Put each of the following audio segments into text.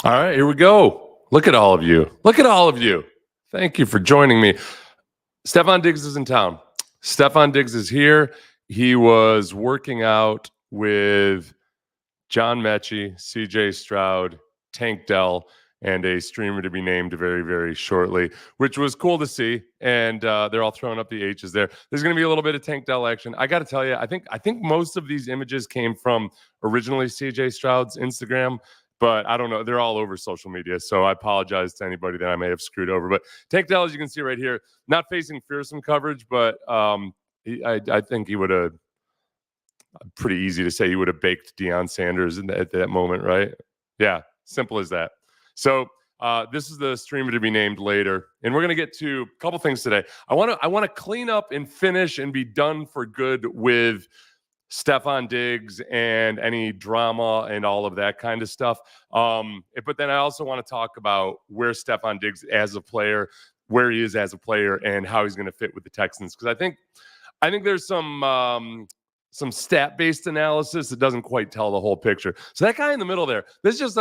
All right, here we go. Look at all of you. Look at all of you. Thank you for joining me. Stefon Diggs is in town. Stefon Diggs is here. He was working out with John Mechie, CJ Stroud, Tank Dell, and a streamer to be named very, very shortly, which was cool to see. And they're all throwing up the H's there. There's going to be a little bit of Tank Dell action. I got to tell you, I think most of these images came from originally CJ Stroud's Instagram, but I don't know. They're all over social media, so I apologize to anybody that I may have screwed over. But Tank Dell, as you can see right here, not facing fearsome coverage, but I think he would have. Pretty easy to say he would have baked Deion Sanders at that moment, right? Yeah, simple as that. So this is the streamer to be named later, and we're going to get to a couple things today. I want to clean up and finish and be done for good with Stefon Diggs and any drama and all of that kind of stuff. But then I also want to talk about where Stefon Diggs as a player, where he is as a player, and how he's going to fit with the Texans. Because I think there's some stat-based analysis that doesn't quite tell the whole picture. So that guy in the middle there, this just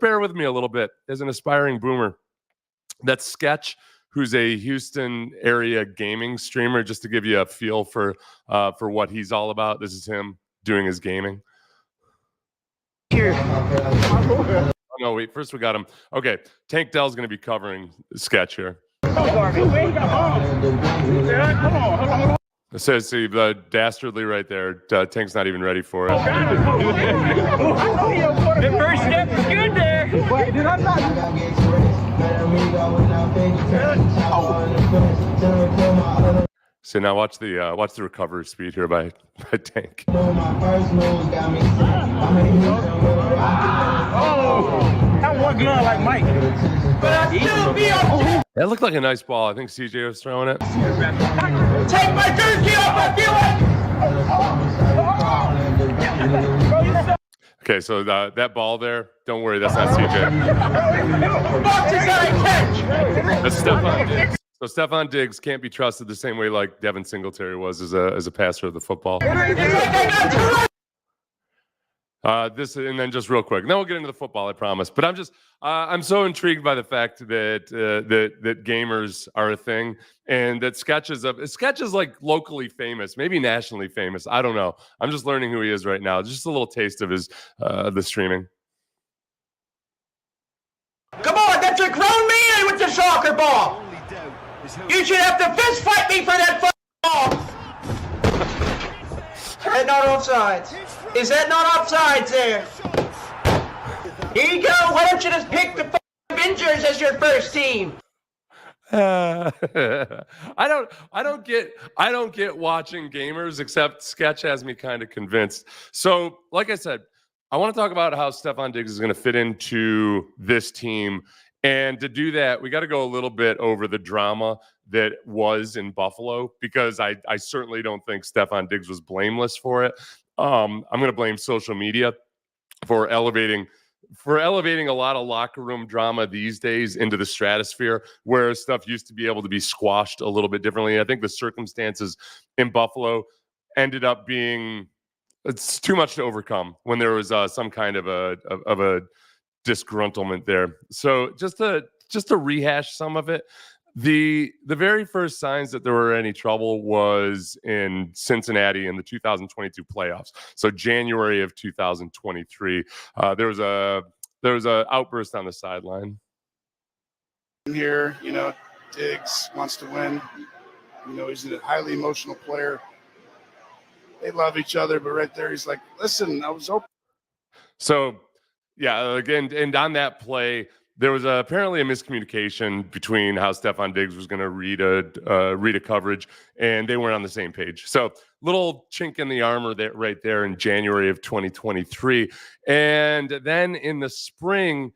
bear with me a little bit as an aspiring boomer. That's Sketch, who's a Houston area gaming streamer, just to give you a feel for what he's all about. This is him doing his gaming. Here. Oh, no, wait. First we got him. Okay, Tank Dell's going to be covering Sketch here. It says the dastardly right there. Tank's not even ready for it. The first step is good there. So now watch the recovery speed here by Tank. Oh, that one glove like Mike. But I still be on. That looked like a nice ball. I think CJ was throwing it. Take my jersey off my feeling. Okay, so that ball there, don't worry, that's not CJ. That's Stefon Diggs. So Stefon Diggs can't be trusted the same way like Devin Singletary was as a passer of the football. This and then just real quick. Then we'll get into the football, I promise. But I'm so intrigued by the fact that that gamers are a thing, and that Sketch is like locally famous, maybe nationally famous. I don't know. I'm just learning who he is right now. Just a little taste of his the streaming. Come on, that's a grown man with the soccer ball. You should have to fist fight me for that ball. Is that not offsides? Is that not offsides there? Here you go. Why don't you just pick the Avengers as your first team? I don't get watching gamers, except Sketch has me kind of convinced. So, like I said, I want to talk about how Stefon Diggs is going to fit into this team. And to do that, we got to go a little bit over the drama that was in Buffalo, because I certainly don't think Stefon Diggs was blameless for it. I'm going to blame social media for elevating a lot of locker room drama these days into the stratosphere, where stuff used to be able to be squashed a little bit differently. I think the circumstances in Buffalo ended up being it's too much to overcome when there was some kind of a disgruntlement there. So just to rehash some of it, the very first signs that there were any trouble was in Cincinnati in the 2022 playoffs. So January of 2023, there was a outburst on the sideline. Here, Diggs wants to win. He's a highly emotional player. They love each other, but right there, he's like, "Listen, I was open." So, yeah, again, and on that play, there was apparently a miscommunication between how Stefon Diggs was going to read a coverage, and they weren't on the same page. So, little chink in the armor that right there in January of 2023, and then in the spring,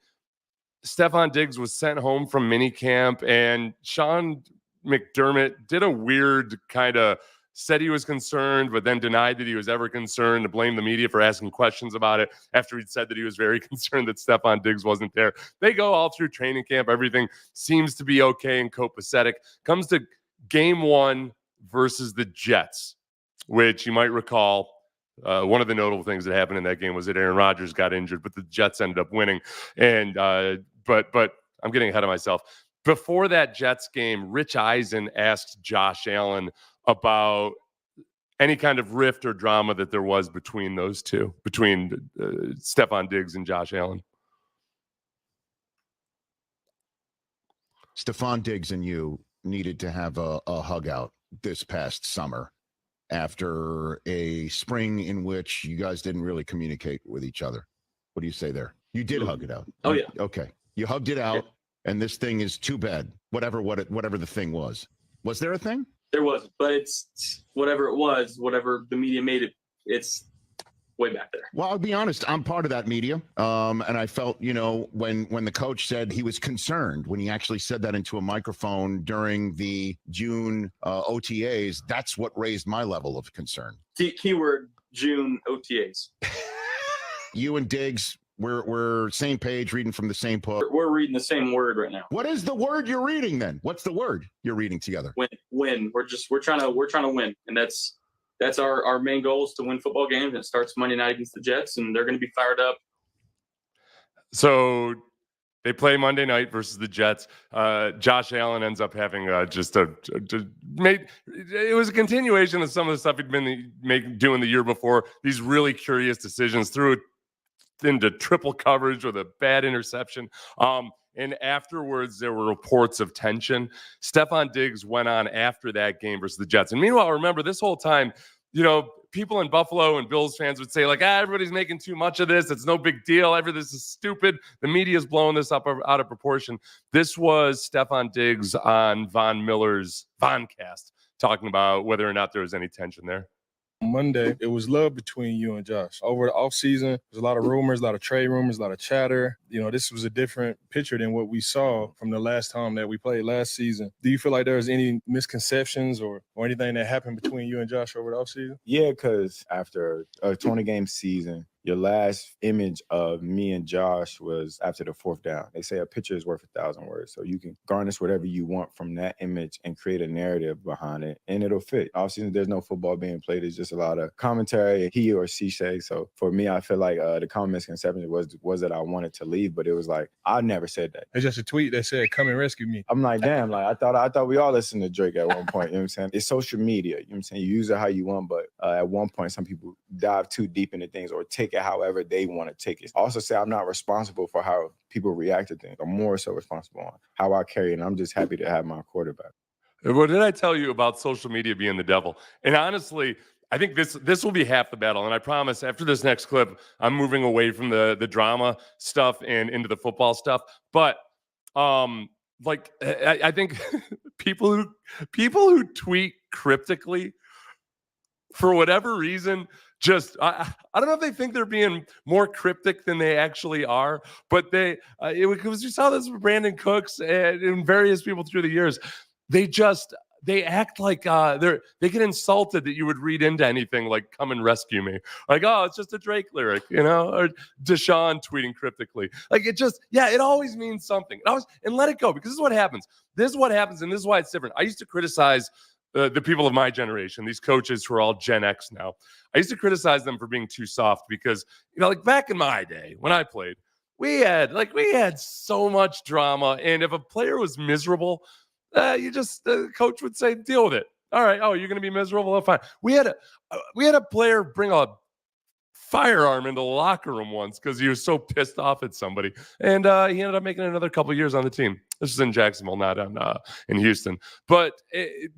Stefon Diggs was sent home from minicamp, and Sean McDermott did a weird kind of said he was concerned, but then denied that he was ever concerned, to blame the media for asking questions about it after he'd said that he was very concerned that Stefon Diggs wasn't there. They go all through training camp. Everything seems to be okay and copacetic. Comes to game one versus the Jets, which you might recall One of the notable things that happened in that game was that Aaron Rodgers got injured, but the Jets ended up winning. And but I'm getting ahead of myself. Before that Jets game, Rich Eisen asked Josh Allen about any kind of rift or drama that there was between those two, between Stefon Diggs and Josh Allen. Stefon Diggs and you needed to have a hug out this past summer after a spring in which you guys didn't really communicate with each other. What do you say there? You did hug it out. Oh, yeah. Okay. You hugged it out, and this thing is too bad. Whatever the thing was. Was there a thing? There was, but it's whatever it was, whatever the media made it, it's way back there. Well, I'll be honest, I'm part of that media. And I felt, when the coach said he was concerned, when he actually said that into a microphone during the June OTAs, that's what raised my level of concern. Keyword June OTAs. You and Diggs, we're same page, reading from the same book. We're reading the same word right now. What is the word you're reading then? What's the word you're reading together? Win. We're trying to win, and that's our main goal, is to win football games. And it starts Monday night against the Jets, and they're going to be fired up. So they play Monday night versus the Jets. Josh Allen ends up having it was a continuation of some of the stuff he'd been doing the year before. These really curious decisions, threw it into triple coverage with a bad interception. And afterwards, there were reports of tension. Stefon Diggs went on after that game versus the Jets. And meanwhile, remember, this whole time, people in Buffalo and Bills fans would say, everybody's making too much of this. It's no big deal. This is stupid. The media's blowing this up out of proportion. This was Stefon Diggs on Von Miller's Voncast talking about whether or not there was any tension there. Monday, it was love between you and Josh. Over the offseason, there's a lot of rumors, a lot of trade rumors, a lot of chatter. This was a different picture than what we saw from the last time that we played last season. Do you feel like there was any misconceptions or anything that happened between you and Josh over the offseason? Yeah, because after a 20-game season, your last image of me and Josh was after the fourth down. They say a picture is worth 1,000 words. So you can garnish whatever you want from that image and create a narrative behind it, and it'll fit. Offseason, there's no football being played. It's just a lot of commentary, he or she say. So for me, I feel like the common misconception was that I wanted to leave, but it was like, I never said that. It's just a tweet that said, "Come and rescue me." I'm like, damn, I thought we all listened to Drake at one point. You know what I'm saying? It's social media. You know what I'm saying? You use it how you want, but at one point, some people dive too deep into things or take it however they want to take it. I also say I'm not responsible for how people react to things. I'm more so responsible on how I carry it, and I'm just happy to have my quarterback. What did I tell you about social media being the devil? And honestly, I think this will be half the battle. And I promise after this next clip, I'm moving away from the drama stuff and into the football stuff. But I think people who tweet cryptically, for whatever reason, I don't know if they think they're being more cryptic than they actually are, but because you saw this with Brandon Cooks and various people through the years, they act like they get insulted that you would read into anything like "come and rescue me." Like, oh, it's just a Drake lyric, or Deshaun tweeting cryptically. Like, it always means something. And let it go, because this is what happens. And this is why it's different. I used to criticize the people of my generation, these coaches who are all Gen X now. I used to criticize them for being too soft because, back in my day when I played, we had so much drama. And if a player was miserable, the coach would say, deal with it. All right. Oh, you're going to be miserable? Oh, fine. We had a player bring a firearm into the locker room once because he was so pissed off at somebody. And he ended up making another couple of years on the team. This is in Jacksonville, not in Houston. But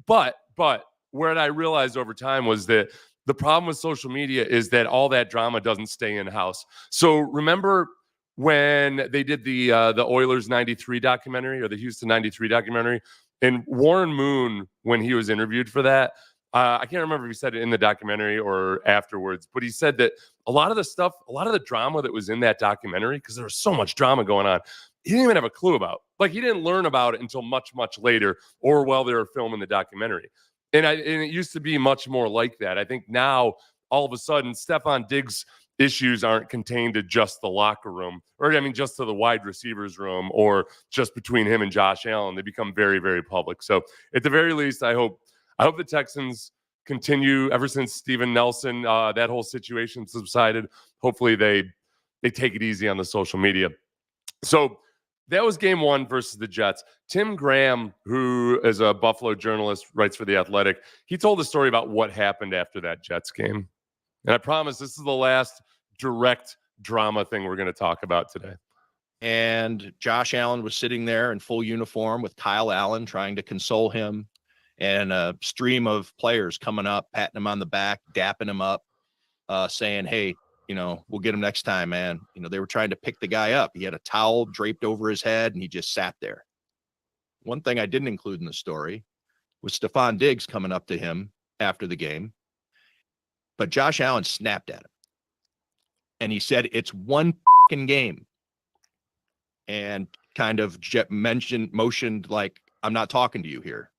what I realized over time was that the problem with social media is that all that drama doesn't stay in-house. So remember when they did the Oilers 93 documentary, or the Houston 93 documentary, and Warren Moon, when he was interviewed for that, I can't remember if he said it in the documentary or afterwards, but he said that a lot of the drama that was in that documentary, because there was so much drama going on, he didn't even have a clue about. Like, he didn't learn about it until much, much later, or while they were filming the documentary. And it used to be much more like that. I think now, all of a sudden, Stefon Diggs' issues aren't contained to just the locker room, just to the wide receivers room, or just between him and Josh Allen. They become very, very public. So at the very least, I hope the Texans continue ever since Steven Nelson, that whole situation subsided. Hopefully they take it easy on the social media. So that was game one versus the Jets. Tim Graham, who is a Buffalo journalist, writes for The Athletic, he told a story about what happened after that Jets game. And I promise this is the last direct drama thing we're going to talk about today. And Josh Allen was sitting there in full uniform with Kyle Allen trying to console him, and a stream of players coming up, patting him on the back, dapping him up, saying, hey, we'll get him next time, man. They were trying to pick the guy up. He had a towel draped over his head, and he just sat there. One thing I didn't include in the story was Stefon Diggs coming up to him after the game, but Josh Allen snapped at him. And he said, it's one fucking game. And kind of motioned like, I'm not talking to you here.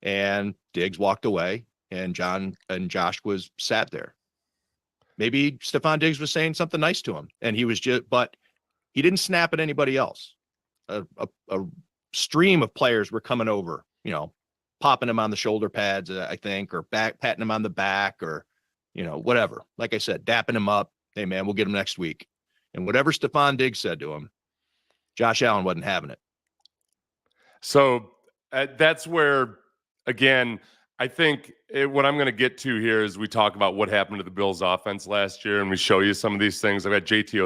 And Diggs walked away, and Josh was sat there. Maybe Stefon Diggs was saying something nice to him, and he was but he didn't snap at anybody else. A stream of players were coming over, popping him on the shoulder pads, I think, or patting him on the back, or, whatever. Like I said, dapping him up. Hey, man, we'll get him next week. And whatever Stefon Diggs said to him, Josh Allen wasn't having it. So that's where, again, I think what I'm going to get to here is we talk about what happened to the Bills offense last year, and we show you some of these things. I've got JT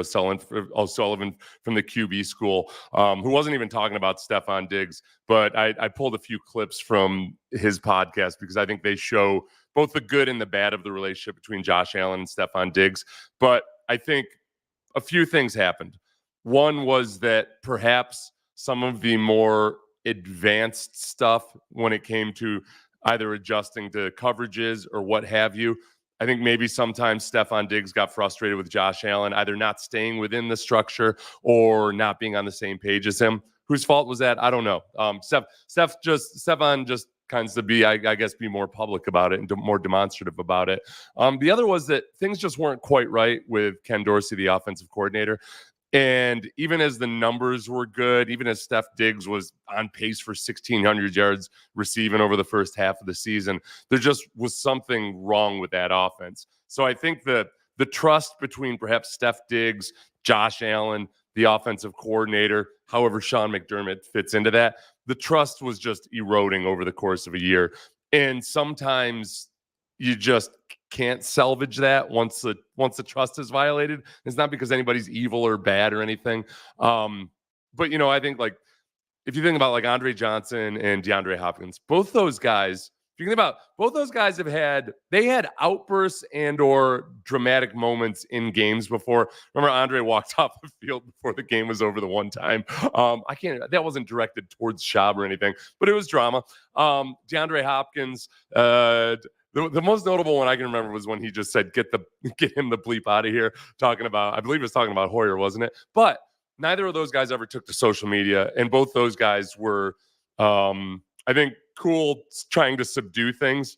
O'Sullivan from the QB school, who wasn't even talking about Stefon Diggs, but I pulled a few clips from his podcast because I think they show both the good and the bad of the relationship between Josh Allen and Stefon Diggs. But I think a few things happened. One was that perhaps some of the more advanced stuff when it came to either adjusting to coverages or what have you, I think maybe sometimes Stefon Diggs got frustrated with Josh Allen, either not staying within the structure or not being on the same page as him. Whose fault was that? I don't know. Stefon just kinds to be, I guess, be more public about it and more demonstrative about it. The other was that things just weren't quite right with Ken Dorsey, the offensive coordinator. And even as the numbers were good, even as Steph Diggs was on pace for 1,600 yards receiving over the first half of the season, there just was something wrong with that offense. So I think the trust between perhaps Steph Diggs, Josh Allen, the offensive coordinator, however Sean McDermott fits into that, the trust was just eroding over the course of a year. And sometimes you just can't salvage that once the trust is violated. It's not because anybody's evil or bad or anything. But I think, like, if you think about like Andre Johnson and DeAndre Hopkins, both those guys, if you think about both those guys had outbursts and or dramatic moments in games before. Remember, Andre walked off the field before the game was over the one time. That wasn't directed towards Schaub or anything, but it was drama. DeAndre Hopkins, the most notable one I can remember was when he just said, get him the bleep out of here, I believe he was talking about Hoyer, wasn't it? But neither of those guys ever took to social media, and both those guys were, I think, cool trying to subdue things,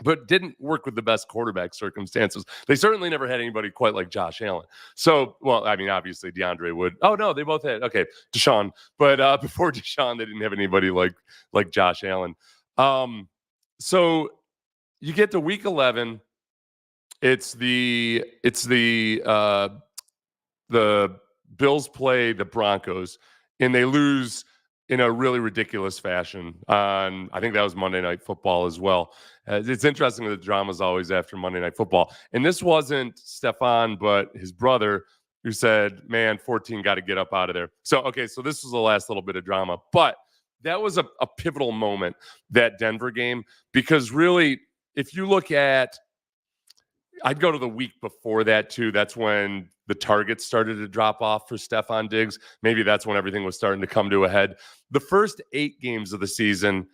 but didn't work with the best quarterback circumstances. They certainly never had anybody quite like Josh Allen. So, well, I mean, obviously DeAndre would. Oh, no, they both had, okay, Deshaun. But before Deshaun, they didn't have anybody like Josh Allen. So you get to week 11. It's the Bills play the Broncos, and they lose in a really ridiculous fashion on, I think that was Monday Night Football as well. It's interesting that the drama's always after Monday Night Football. And this wasn't Stefon, but his brother, who said, man, 14 got to get up out of there. So this was the last little bit of drama. But that was a pivotal moment, that Denver game, because really, if you look at, I'd go to the week before that too. That's when the targets started to drop off for Stefon Diggs. Maybe that's when everything was starting to come to a head. The first 8 games of the season,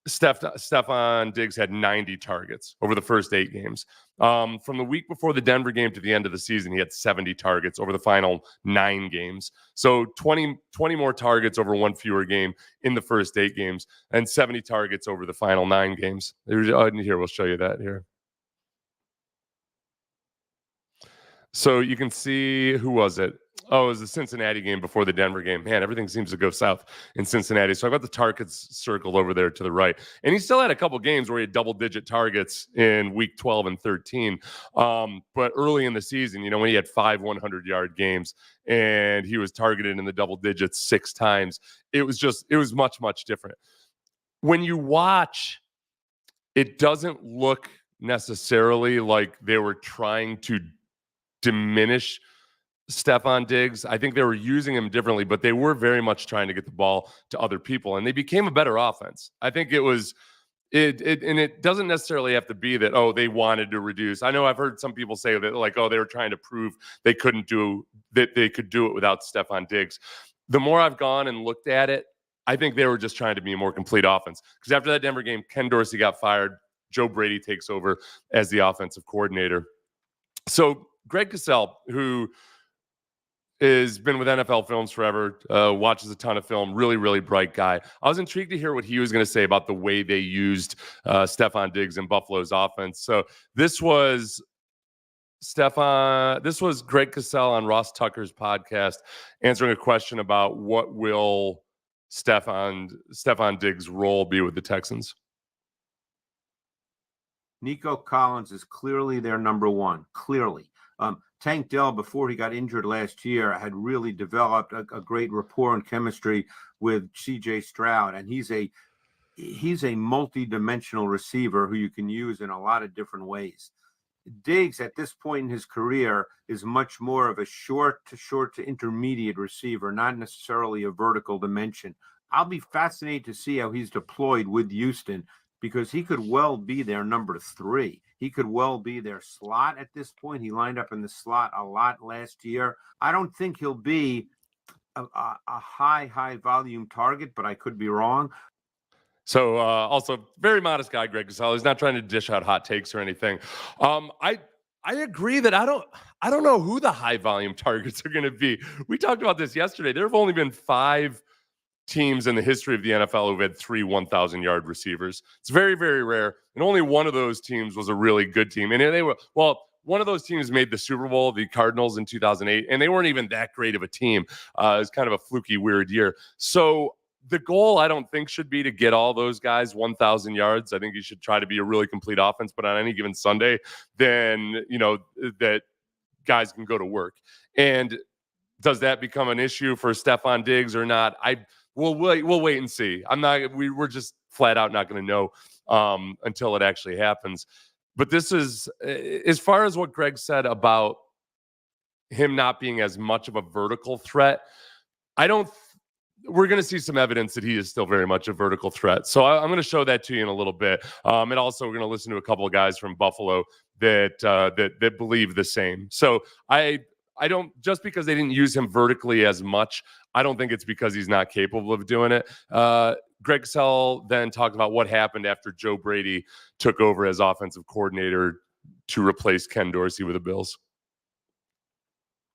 Stefon Diggs had 90 targets over the first 8 games. From the week before the Denver game to the end of the season, he had 70 targets over the final 9 games. So 20 more targets over one fewer game in the first 8 games, and 70 targets over the final 9 games. Here, we'll show you that here. So you can see, who was it? Oh, it was the Cincinnati game before the Denver game. Man, everything seems to go south in Cincinnati. So I've got the targets circled over there to the right. And he still had a couple games where he had double-digit targets in week 12 and 13. But early in the season, when he had 5 100-yard games and he was targeted in the double digits 6 times, it was much, much different. When you watch, it doesn't look necessarily like they were trying to diminish Stefon Diggs. I think they were using him differently, but they were very much trying to get the ball to other people, and they became a better offense. I think and it doesn't necessarily have to be that, they wanted to reduce. I know I've heard some people say that, they were trying to prove they could do it without Stefon Diggs. The more I've gone and looked at it, I think they were just trying to be a more complete offense. Because after that Denver game, Ken Dorsey got fired. Joe Brady takes over as the offensive coordinator. So Greg Cosell, who has been with NFL Films forever, watches a ton of film, really, really bright guy. I was intrigued to hear what he was going to say about the way they used Stefon Diggs in Buffalo's offense. So this was Greg Cosell on Ross Tucker's podcast answering a question about what will Stefon Diggs' role be with the Texans. Nico Collins is clearly their number one, clearly. Tank Dell, before he got injured last year, had really developed a great rapport and chemistry with C.J. Stroud, and he's a multi-dimensional receiver who you can use in a lot of different ways. Diggs, at this point in his career, is much more of a short to intermediate receiver, not necessarily a vertical dimension. I'll be fascinated to see how he's deployed with Houston, because he could well be their number 3. He could well be their slot at this point. He lined up in the slot a lot last year. I don't think he'll be a high volume target, but I could be wrong. So also very modest guy, Greg Cosell. He's not trying to dish out hot takes or anything. I agree that I don't know who the high volume targets are going to be. We talked about this yesterday. There have only been 5 teams in the history of the NFL who've had 3 1,000-yard receivers. It's very, very rare. And only one of those teams was a really good team. And one of those teams made the Super Bowl, the Cardinals in 2008, and they weren't even that great of a team. It was kind of a fluky, weird year. So the goal, I don't think, should be to get all those guys 1,000 yards. I think you should try to be a really complete offense, but on any given Sunday, then, that guys can go to work. And does that become an issue for Stefon Diggs or not? We'll wait and see. We're just flat out not going to know until it actually happens. But this is, as far as what Greg said about him not being as much of a vertical threat, we're going to see some evidence that he is still very much a vertical threat. So I'm going to show that to you in a little bit. And also we're going to listen to a couple of guys from Buffalo that believe the same. So I don't, just because they didn't use him vertically as much, I don't think it's because he's not capable of doing it. Greg Cosell then talked about what happened after Joe Brady took over as offensive coordinator to replace Ken Dorsey with the Bills.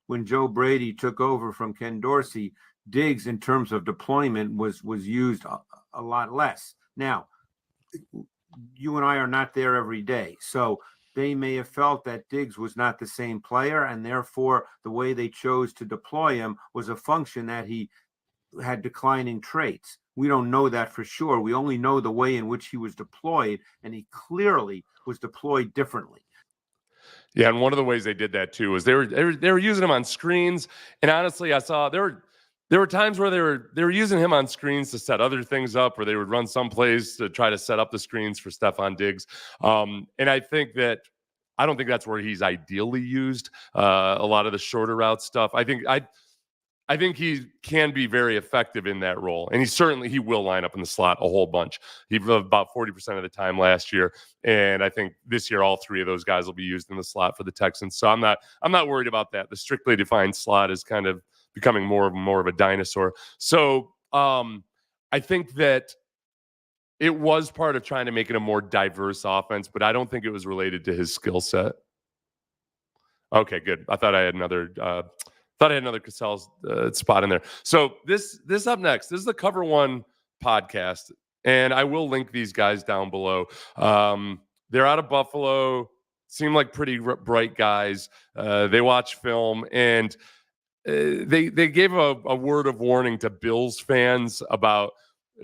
When Joe Brady took over from Ken Dorsey, Diggs, in terms of deployment, was used a lot less. Now, you and I are not there every day, so they may have felt that Diggs was not the same player, and therefore the way they chose to deploy him was a function that he had declining traits. We don't know that for sure. We only know the way in which he was deployed, and he clearly was deployed differently. Yeah, and one of the ways they did that too was they were using him on screens, and honestly, I saw there were times where they were using him on screens to set other things up, or they would run some plays to try to set up the screens for Stefon Diggs. And I don't think that's where he's ideally used. A lot of the shorter route stuff. I think he can be very effective in that role, and he will line up in the slot a whole bunch. He did about 40% of the time last year, and I think this year all 3 of those guys will be used in the slot for the Texans. So I'm not worried about that. The strictly defined slot is kind of becoming more of a dinosaur. So I think that it was part of trying to make it a more diverse offense, but I don't think it was related to his skill set. Okay, good. I thought I had another Cosell spot in there. So this up next. This is the Cover One podcast, and I will link these guys down below. They're out of Buffalo. Seem like pretty bright guys. They watch film, and they gave a word of warning to Bills fans about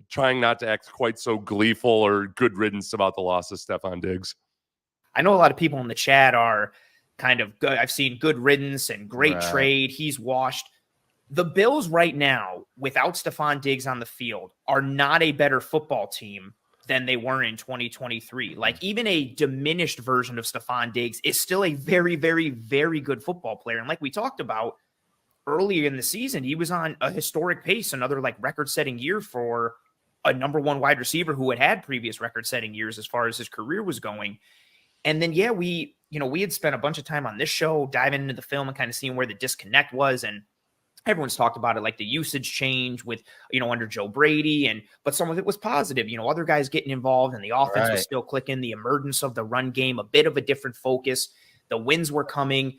trying not to act quite so gleeful or good riddance about the loss of Stefon Diggs. I know a lot of people in the chat are kind of good. I've seen good riddance and great trade. He's washed. The Bills right now, without Stefon Diggs on the field, are not a better football team than they were in 2023. Like, even a diminished version of Stefon Diggs is still a very, very, very good football player. And like we talked about earlier in the season, he was on a historic pace, another like record-setting year for a number one wide receiver who had previous record-setting years as far as his career was going. And then, yeah, we had spent a bunch of time on this show diving into the film and kind of seeing where the disconnect was. And everyone's talked about it, like the usage change with, under Joe Brady, but some of it was positive, other guys getting involved and the offense was still clicking, the emergence of the run game, a bit of a different focus, the wins were coming.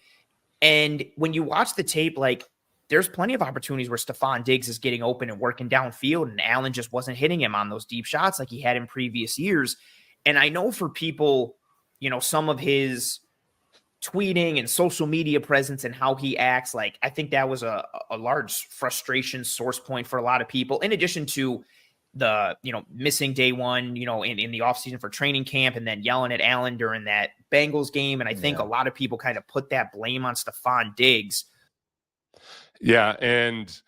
And when you watch the tape, like, there's plenty of opportunities where Stefon Diggs is getting open and working downfield, and Allen just wasn't hitting him on those deep shots like he had in previous years. And I know for people, some of his tweeting and social media presence and how he acts, like, I think that was a large frustration source point for a lot of people, in addition to the, missing day one, in the offseason for training camp, and then yelling at Allen during that Bengals game. And I think a lot of people kind of put that blame on Stefon Diggs. Yeah, and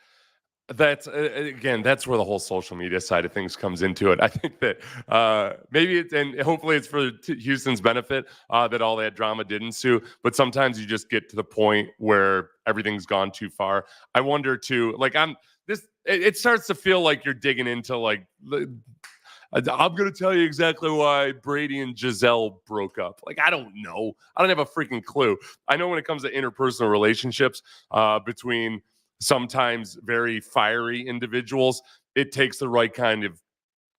that's again, that's where the whole social media side of things comes into it. I think that maybe it's, and hopefully it's for Houston's benefit that all that drama did ensue. But sometimes you just get to the point where everything's gone too far. I wonder too, like, it starts to feel like you're digging into, like, I'm going to tell you exactly why Brady and Giselle broke up. Like, I don't know. I don't have a freaking clue. I know when it comes to interpersonal relationships between sometimes very fiery individuals, it takes the right kind of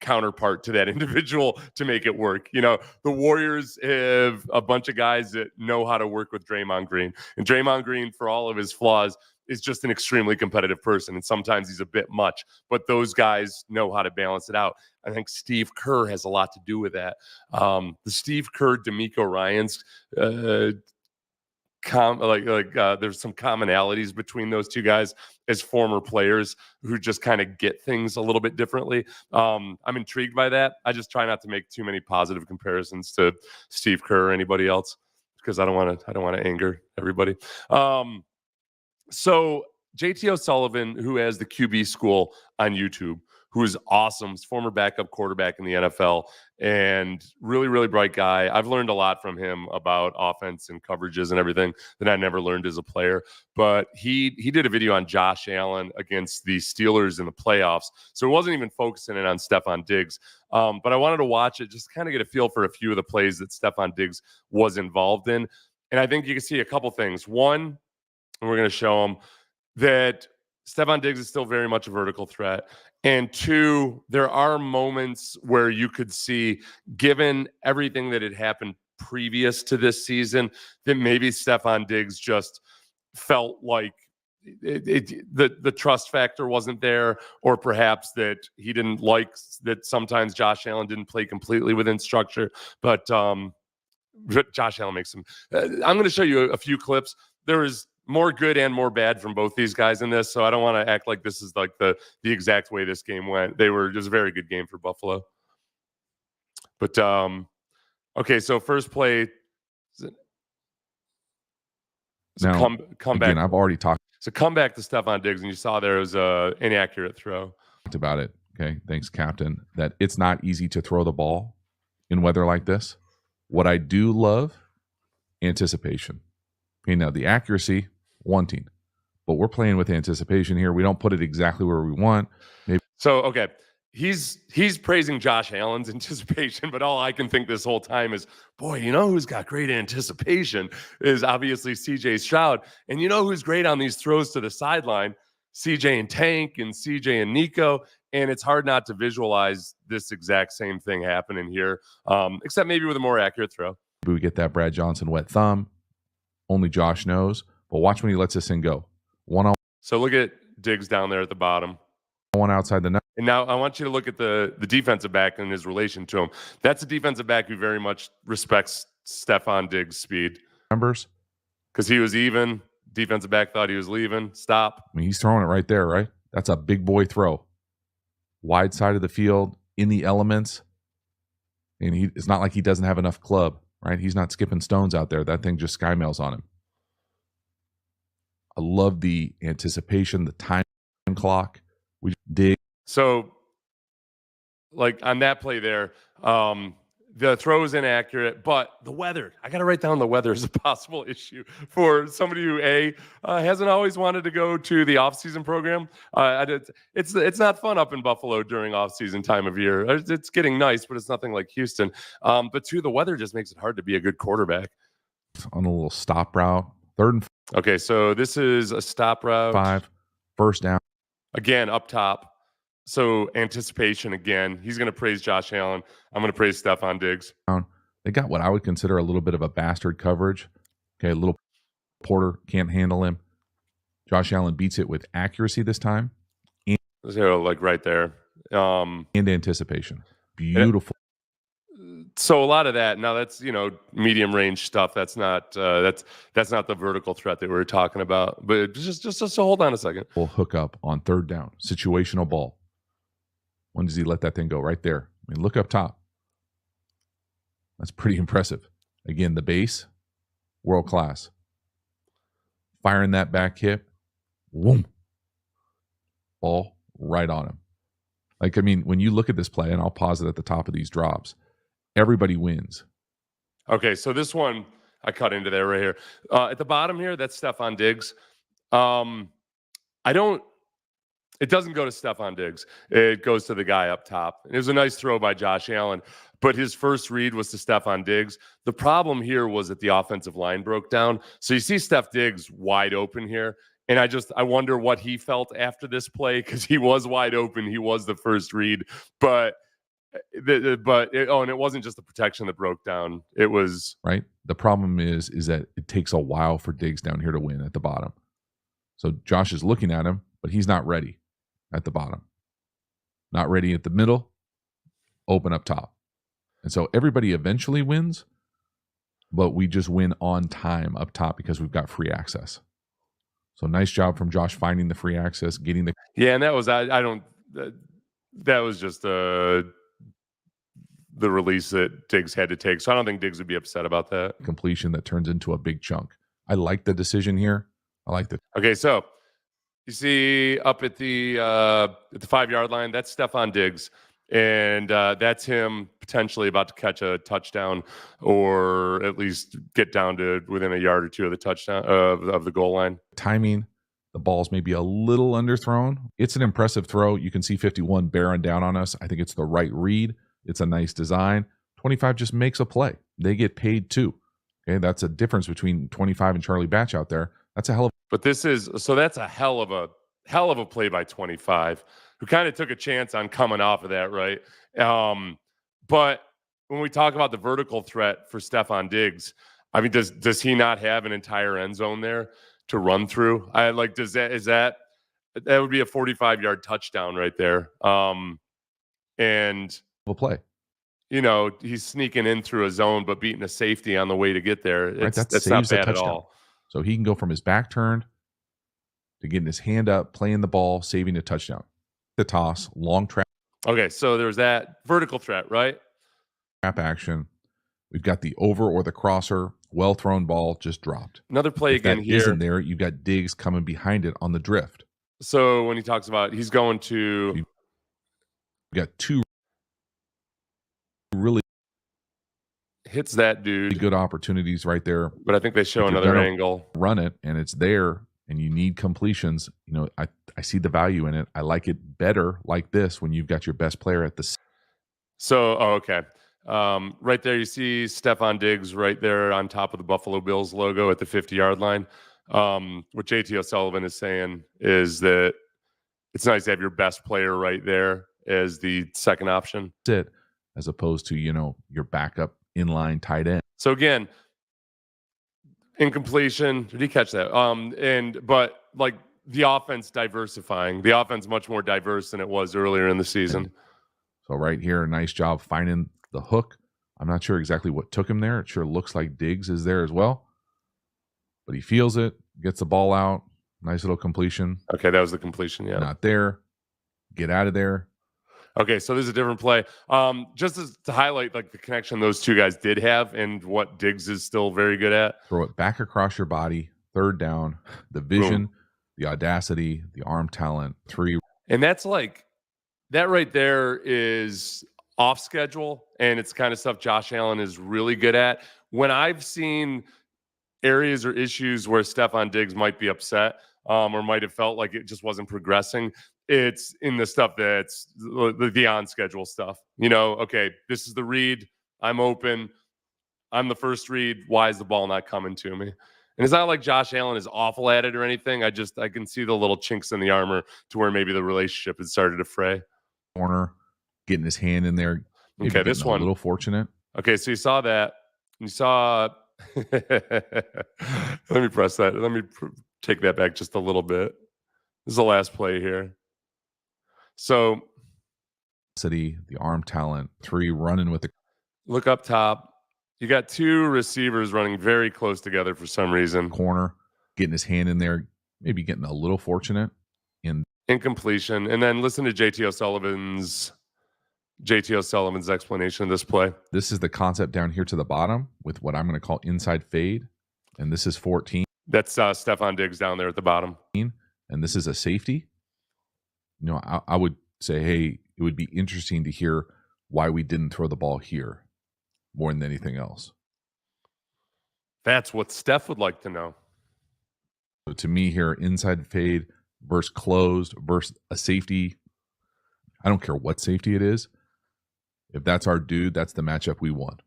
counterpart to that individual to make it work. The Warriors have a bunch of guys that know how to work with Draymond Green. And Draymond Green, for all of his flaws, is just an extremely competitive person. And sometimes he's a bit much, but those guys know how to balance it out. I think Steve Kerr has a lot to do with that. The Steve Kerr, D'Amico Ryans, there's some commonalities between those two guys as former players who just kind of get things a little bit differently. I'm intrigued by that. I just try not to make too many positive comparisons to Steve Kerr or anybody else, because I don't want to anger everybody. So JT O'Sullivan, who has the QB School on YouTube, who is awesome, he's former backup quarterback in the NFL, and really, really bright guy. I've learned a lot from him about offense and coverages and everything that I never learned as a player. But he did a video on Josh Allen against the Steelers in the playoffs, so it wasn't even focusing in on Stefon Diggs. But I wanted to watch it just to kind of get a feel for a few of the plays that Stefon Diggs was involved in. And I think you can see a couple things. One, and we're going to show them that Stefon Diggs is still very much a vertical threat. And two, there are moments where you could see, given everything that had happened previous to this season, that maybe Stefon Diggs just felt like the trust factor wasn't there, or perhaps that he didn't like that sometimes Josh Allen didn't play completely within structure. But Josh Allen makes some. I'm going to show you a few clips. There is more good and more bad from both these guys in this, so I don't want to act like this is like the exact way this game went. It was a very good game for Buffalo. But okay, so first play. Now, come again, back. I've already talked So come back to Stefon Diggs, and you saw there was an inaccurate throw. about it. Okay, thanks, Captain. That it's not easy to throw the ball in weather like this. What I do love, anticipation. Now the accuracy, wanting, but we're playing with anticipation here. We don't put it exactly where we want. Maybe. So okay, he's praising Josh Allen's anticipation, but all I can think this whole time is, boy, who's got great anticipation is obviously CJ Stroud, and who's great on these throws to the sideline, CJ and Tank and CJ and Nico. And it's hard not to visualize this exact same thing happening here, except maybe with a more accurate throw. We get that Brad Johnson wet thumb. Only Josh knows. But watch when he lets this thing go. One-on-one. So look at Diggs down there at the bottom. One outside the net. And now I want you to look at the defensive back and his relation to him. That's a defensive back who very much respects Stefon Diggs' speed. Numbers. Because he was even, Defensive back thought he was leaving. Stop. I mean, he's throwing it right there, right? That's a big boy throw. Wide side of the field, in the elements. And it's not like he doesn't have enough club, right? He's not skipping stones out there. That thing just skymails on him. I love the anticipation, the time clock. We dig. So, like on that play there, the throw is inaccurate, but the weather. I got to write down the weather as a possible issue for somebody who hasn't always wanted to go to the off-season program. It's not fun up in Buffalo during off-season time of year. It's getting nice, but it's nothing like Houston. But two, the weather just makes it hard to be a good quarterback. On a little stop route, 3rd and Okay, so this is a stop route. 5, first down. Again, up top. So anticipation again. He's going to praise Josh Allen. I'm going to praise Stefon Diggs. They got what I would consider a little bit of a bastard coverage. Okay, a little Porter can't handle him. Josh Allen beats it with accuracy this time. So like right there. And anticipation. Beautiful. So a lot of that. Now that's medium range stuff. That's not that's not the vertical threat that we were talking about. But just hold on a second. We'll hook up on 3rd down. Situational ball. When does he let that thing go? Right there. I mean, look up top. That's pretty impressive. Again, the base, world class. Firing that back hip. Boom. Ball right on him. Like, I mean, when you look at this play, and I'll pause it at the top of these drops, everybody wins. Okay, so this one, I cut into there right here. At the bottom here, that's Stefon Diggs. It doesn't go to Stefon Diggs. It goes to the guy up top. It was a nice throw by Josh Allen, but his first read was to Stefon Diggs. The problem here was that the offensive line broke down. So you see Steph Diggs wide open here. And I wonder what he felt after this play, because he was wide open. He was the first read. And it wasn't just the protection that broke down. It was right. The problem is that it takes a while for Diggs down here to win at the bottom. So Josh is looking at him, but he's not ready at the bottom. Not ready at the middle, open up top. And so everybody eventually wins, but we just win on time up top because we've got free access. So nice job from Josh finding the free access, getting the and that was that was just the release that Diggs had to take. So I don't think Diggs would be upset about that. completion that turns into a big chunk. I like the decision here. I like the Okay, so you see up at the 5-yard line, that's Stefon Diggs, and that's him potentially about to catch a touchdown, or at least get down to within a yard or two of the touchdown of the goal line. timing. The ball's maybe a little underthrown. It's an impressive throw. You can see 51 bearing down on us. I think it's the right read. It's a nice design. 25 just makes a play. They get paid too. Okay, that's a difference between 25 and Charlie Batch out there. That's a hell of. But that's a hell of a play by 25, who kind of took a chance on coming off of that, right? But when we talk about the vertical threat for Stefon Diggs, I mean, does he not have an entire end zone there to run through? That would be a 45-yard touchdown right there. And a play. He's sneaking in through a zone, but beating a safety on the way to get there. That's saves not a bad at touchdown. all. So he can go from his back turned to getting his hand up, playing the ball, saving a touchdown. The toss, long trap Okay, so there's that vertical threat, right? action. We've got the over or the crosser, well thrown ball just dropped. Another play If that again here. isn't there, you've got Diggs coming behind it on the drift. So when he talks about he's going to We've got two really hits that dude, good opportunities right there. but I think they show If you're another gonna angle. Run it and it's there and you need completions. I see the value in it. I like it better like this when you've got your best player at the. So, okay. Right there, you see Stefon Diggs right there on top of the Buffalo Bills logo at the 50-yard line. What JT O'Sullivan is saying is that it's nice to have your best player right there as the second option. Sit as opposed to your backup inline tight end. So again, incompletion. Did he catch that? But like the offense diversifying. The offense much more diverse than it was earlier in the season. So right here, nice job finding the hook. I'm not sure exactly what took him there. It sure looks like Diggs is there as well, but he feels it. gets the ball out. Nice little completion. Okay, that was the completion. Yeah. Not there. Get out of there. Okay, so there's a different play. Just to highlight like the connection those two guys did have and what Diggs is still very good at. Throw it back across your body. Third down. The vision, the audacity, the arm talent. 3. And that's like that right there is off schedule, and it's kind of stuff Josh Allen is really good at. When I've seen areas or issues where Stefon Diggs might be upset or might have felt like it just wasn't progressing, it's in the stuff that's the on schedule stuff. You know, okay, this is the read. I'm open. I'm the first read. Why is the ball not coming to me? And it's not like Josh Allen is awful at it or anything. I can see the little chinks in the armor to where maybe the relationship has started to fray. Corner, getting his hand in there. Okay, this one a little fortunate. Okay, so you saw that. You saw. Let me press that. Let me take that back just a little bit. This is the last play here. So, the arm talent. 3 running with the look up top. You got 2 receivers running very close together for some reason. Corner, getting his hand in there, maybe getting a little fortunate in incompletion. And then listen to JT O'Sullivan's explanation of this play. This is the concept down here to the bottom with what I'm going to call inside fade. And this is 14. That's Stefon Diggs down there at the bottom. And this is a safety. You know, I would say, hey, it would be interesting to hear why we didn't throw the ball here more than anything else. That's what Steph would like to know. So to me here, inside fade versus closed versus a safety. I don't care what safety it is. If that's our dude, that's the matchup we want.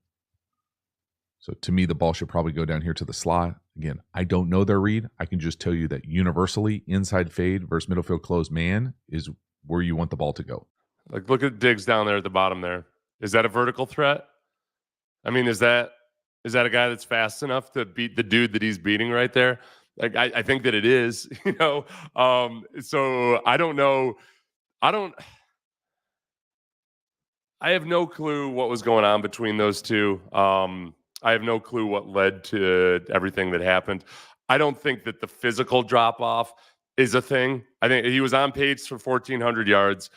So to me, the ball should probably go down here to the slot. Again, I don't know their read. I can just tell you that universally, inside fade versus middle field closed man is where you want the ball to go. Like, look at Diggs down there at the bottom there. Is that a vertical threat? I mean, is that a guy that's fast enough to beat the dude that he's beating right there? Like, I think that it is, you know. So I don't know. I have no clue what was going on between those two. I have no clue what led to everything that happened. I don't think that the physical drop-off is a thing. I think he was on pace for 1,400 yards.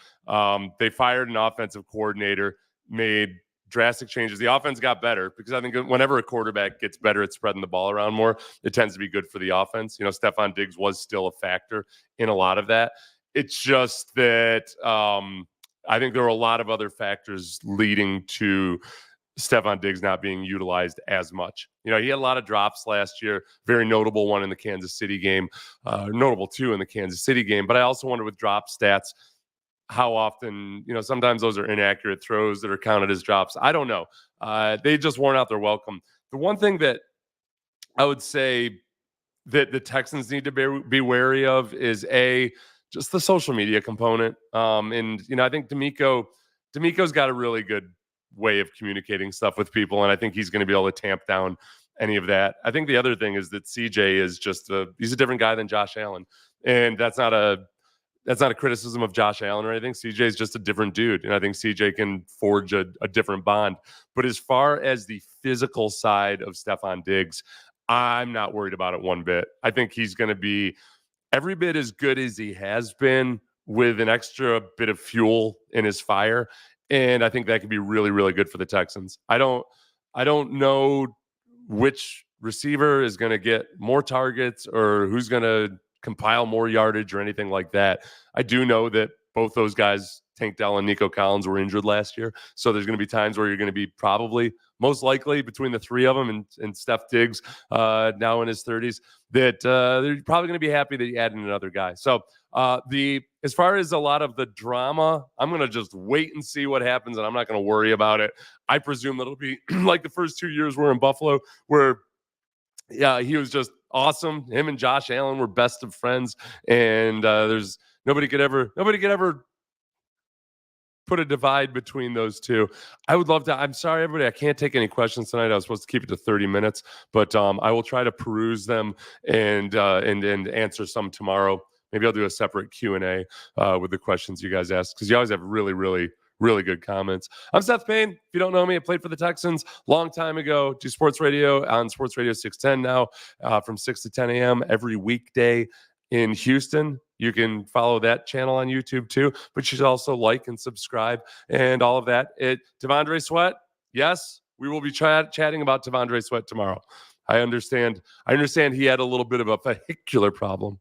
They fired an offensive coordinator, made drastic changes. The offense got better because I think whenever a quarterback gets better at spreading the ball around more, it tends to be good for the offense. You know, Stefon Diggs was still a factor in a lot of that. It's just that I think there were a lot of other factors leading to Stefon Diggs not being utilized as much. You know, he had a lot of drops last year, very notable one in the Kansas City game, notable two in the Kansas City game. But I also wonder with drop stats, how often, you know, sometimes those are inaccurate throws that are counted as drops. I don't know. They just worn out their welcome. The one thing that I would say that the Texans need to be wary of is just the social media component. And, you know, I think D'Amico's got a really good way of communicating stuff with people, and I think he's going to be able to tamp down any of that. I think the other thing is that CJ is he's a different guy than Josh Allen, and that's not a criticism of Josh Allen or anything. CJ is just a different dude, and I think CJ can forge a different bond. But as far as the physical side of Stefon Diggs, I'm not worried about it one bit. I think he's going to be every bit as good as he has been with an extra bit of fuel in his fire. And I think that could be really, really good for the Texans. I don't know which receiver is going to get more targets or who's going to compile more yardage or anything like that. I do know that both those guys, Tank Dell and Nico Collins, were injured last year. So there's going to be times where you're going to be probably most likely between the three of them and Steph Diggs now in his 30s that they're probably going to be happy that he added another guy. So as far as a lot of the drama, I'm going to just wait and see what happens, and I'm not going to worry about it. I presume that it'll be like the first 2 years were in Buffalo, where he was just awesome. Him and Josh Allen were best of friends, and there's nobody could ever put a divide between those two. I would love to. I'm sorry, everybody, I can't take any questions tonight. I was supposed to keep it to 30 minutes, but I will try to peruse them and answer some tomorrow. Maybe I'll do a separate Q&A with the questions you guys ask, because you always have really, really, Really good comments. I'm Seth Payne. If you don't know me, I played for the Texans long time ago. Do sports radio on Sports Radio 610 now from 6 to 10 a.m. every weekday in Houston. You can follow that channel on YouTube too, but you should also like and subscribe and all of that. T'Vondre Sweat, yes, we will be chatting about T'Vondre Sweat tomorrow. I understand he had a little bit of a vehicular problem